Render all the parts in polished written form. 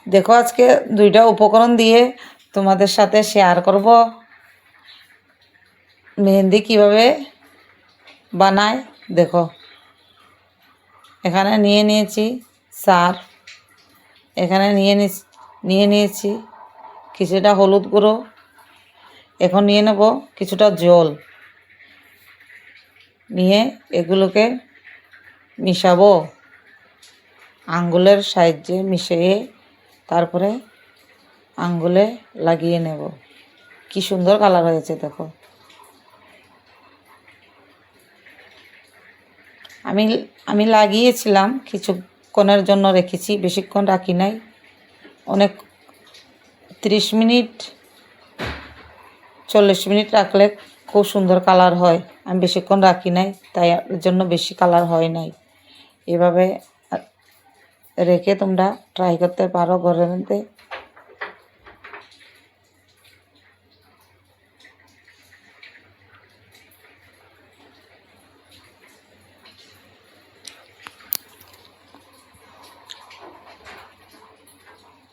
দেখো আজকে দুইটা উপকরণ দিয়ে তোমাদের সাথে শেয়ার করব মেহেন্দি কিভাবে বানায়। দেখো এখানে নিয়েছি সার, এখানে নিয়েছি কিছুটা হলুদ গুঁড়ো, এখন নিয়ে নেব কিছুটা জল, নিয়ে এগুলোকে মিশাবো আঙ্গুলের সাহায্যে, মিশিয়ে তারপরে আঙ্গুলে লাগিয়ে নেব। কি সুন্দর কালার হয়েছে দেখো। আমি লাগিয়েছিলাম, কিছুক্ষণের জন্য রেখেছি, বেশিক্ষণ রাখি নাই, অনেক 30 মিনিট 40 মিনিট রাখলে খুব সুন্দর কালার হয়। আমি বেশিক্ষণ রাখি নাই, তাই এর জন্য বেশি কালার হয় নাই। এভাবে রেখে তোমরা ট্রাই করতে পারো ঘরের মধ্যে।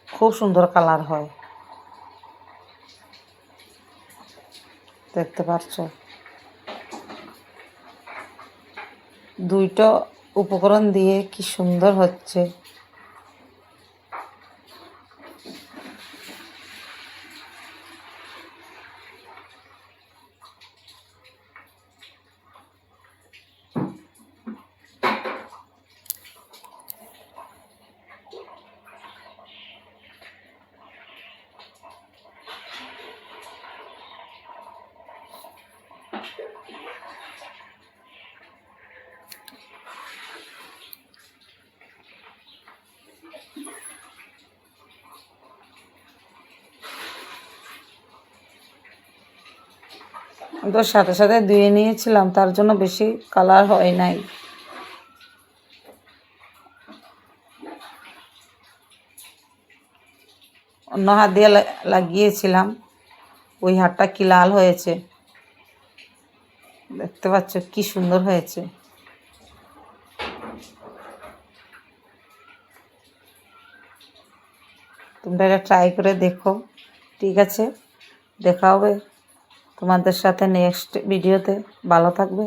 খুব সুন্দর কালার হয়, দেখতে পাচ্ছ। দুইটা উপকরণ দিয়ে কি সুন্দর হচ্ছে। তো সাথে সাথে ধুয়ে নিয়েছিলাম, তার জন্য বেশি কালার হয় নাই। অন্য হাত দিয়ে লাগিয়েছিলাম, ওই হাতটা কি লাল হয়েছে, দেখতে পাচ্ছ কি সুন্দর হয়েছে। তোমরা এটা ট্রাই করে দেখো। ঠিক আছে, দেখা হবে তোমাদের সাথে নেক্সট ভিডিওতে। ভালো থাকবে।